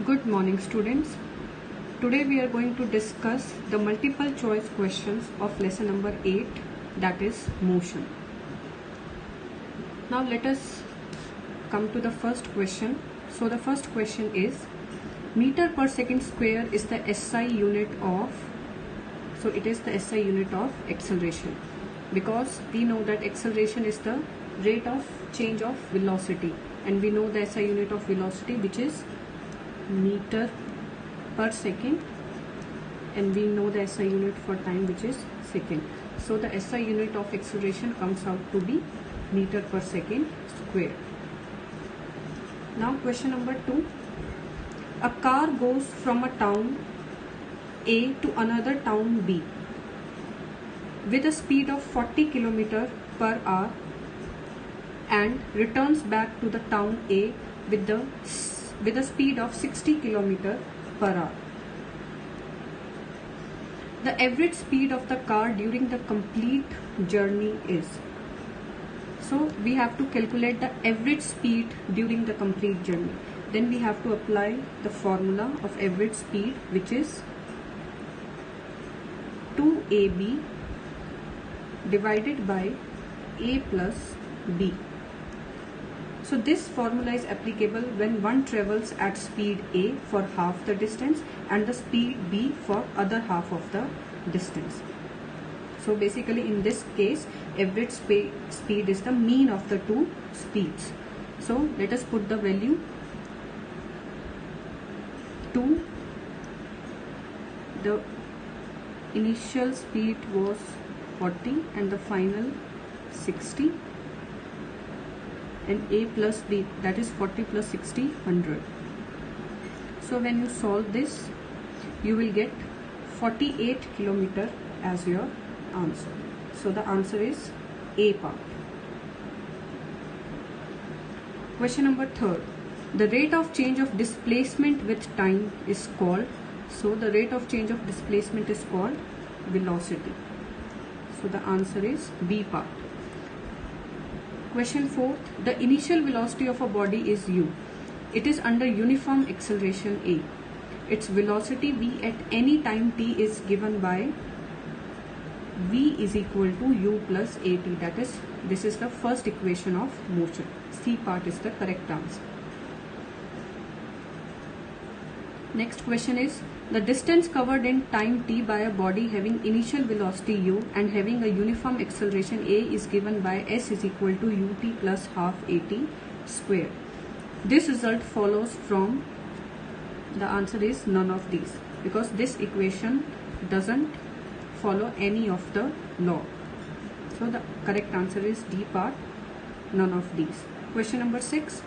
Good morning, students. Today we are going to discuss the multiple choice questions of lesson number 8, that is motion. Now let us come to the first question. So the first question is, meter per second square is the SI unit of, so it is the SI unit of acceleration, because we know that acceleration is the rate of change of velocity, and we know the SI unit of velocity, which is meter per second, and we know the SI unit for time, which is second. So the SI unit of acceleration comes out to be meter per second square. Now question number 2. A car goes from a town A to another town B with a speed of 40 km per hour and returns back to the town A with a speed of 60 km per hour. The average speed of the car during the complete journey is. So we have to calculate the average speed during the complete journey. Then we have to apply the formula of average speed, which is 2AB divided by A plus B. So this formula is applicable when one travels at speed A for half the distance and the speed B for other half of the distance. So basically in this case, average speed is the mean of the two speeds. So let us put the value 2. The initial speed was 40 and the final 60. And A plus B, that is 40 plus 60, 100. So when you solve this, you will get 48 km as your answer. So the answer is A part. Question number 3. The rate of change of displacement with time is called, so the rate of change of displacement is called velocity. So the answer is B part. Question 4. The initial velocity of a body is u. It is under uniform acceleration A. Its velocity v at any time t is given by v is equal to u plus at. That is, this is the first equation of motion. C part is the correct answer. Next question is, the distance covered in time t by a body having initial velocity u and having a uniform acceleration a is given by s is equal to ut plus half at square. This result follows from, the answer is none of these, because this equation doesn't follow any of the law. So the correct answer is D part, none of these. Question number 6.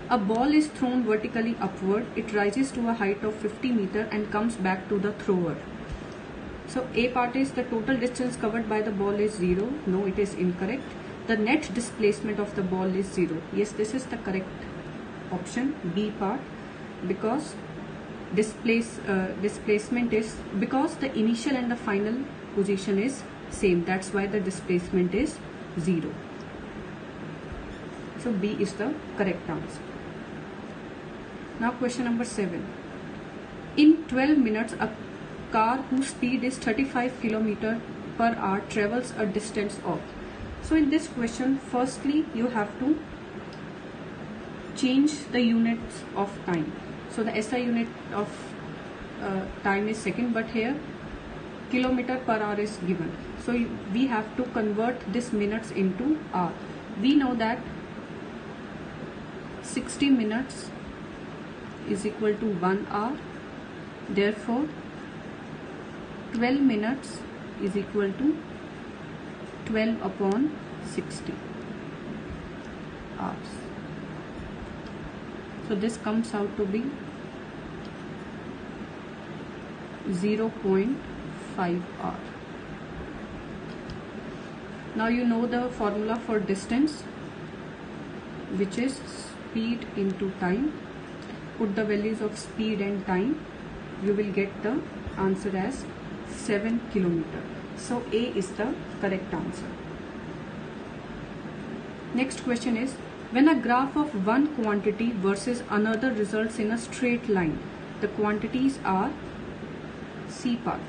A ball is thrown vertically upward. It rises to a height of 50 meters and comes back to the thrower. So A part is, the total distance covered by the ball is 0. No, it is incorrect. The net displacement of the ball is 0. Yes, this is the correct option, B part, because displacement is, because the initial and the final position is same. That's why the displacement is 0. So B is the correct answer. Now question number 7. In 12 minutes, a car whose speed is 35 km per hour travels a distance of. So in this question, firstly you have to change the units of time. So the SI unit of time is second, but here kilometer per hour is given. So we have to convert this minutes into hour. We know that 60 minutes is equal to 1 hour. Therefore 12 minutes is equal to 12 upon 60 hours. So this comes out to be 0.5 hour. Now you know the formula for distance, which is speed into time. Put the values of speed and time. You will get the answer as 7 km. So A is the correct answer. Next question is, When a graph of one quantity versus another results in a straight line, the quantities are C path,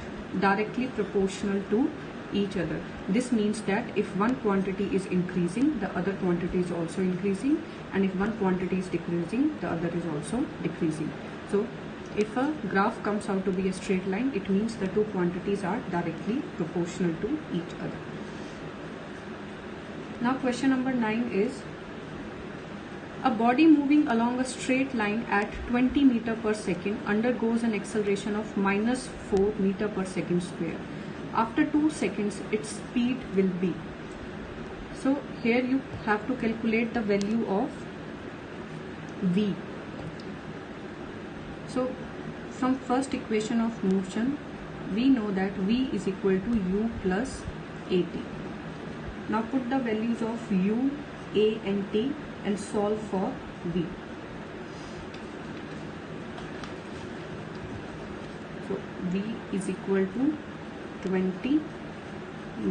directly proportional to each other. This means that if one quantity is increasing, the other quantity is also increasing, and if one quantity is decreasing, the other is also decreasing. So if a graph comes out to be a straight line, it means the two quantities are directly proportional to each other. Now question number 9 is, a body moving along a straight line at 20 meter per second undergoes an acceleration of -4 meter per second square. After 2 seconds, its speed will be. So here you have to calculate the value of v. So from first equation of motion, we know that v is equal to u plus at. Now put the values of u, a and t and solve for v. So v is equal to 20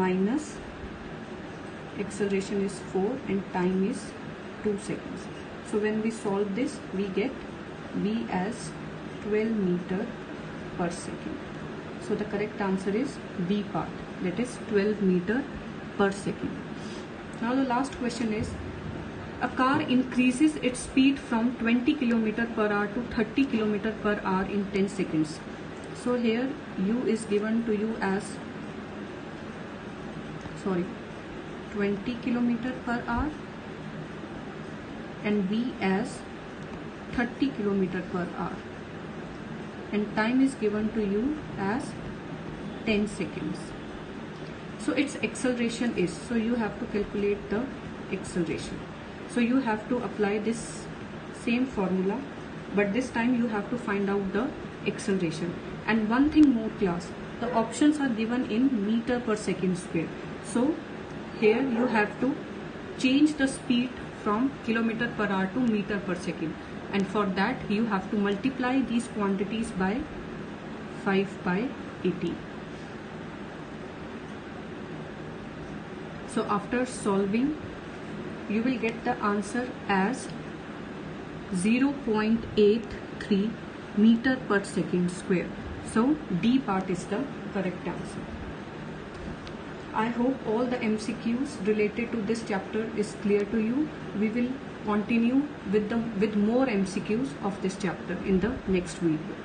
minus acceleration is 4 and time is 2 seconds. So when we solve this, we get v as 12 meter per second. So the correct answer is B part, that is 12 meter per second. Now the last question is, a car increases its speed from 20 km per hour to 30 km per hour in 10 seconds. So here u is given to you as 20 km per hour and v as 30 km per hour, and time is given to you as 10 seconds. So its acceleration is, so you have to calculate the acceleration. So you have to apply this same formula, but this time you have to find out the acceleration. And one thing more class, the options are given in meter per second square. So here you have to change the speed from kilometer per hour to meter per second, and for that you have to multiply these quantities by 5/80. So after solving, you will get the answer as 0.83 meter per second square. So D part is the correct answer. I hope all the MCQs related to this chapter is clear to you. We will continue with more MCQs of this chapter in the next video.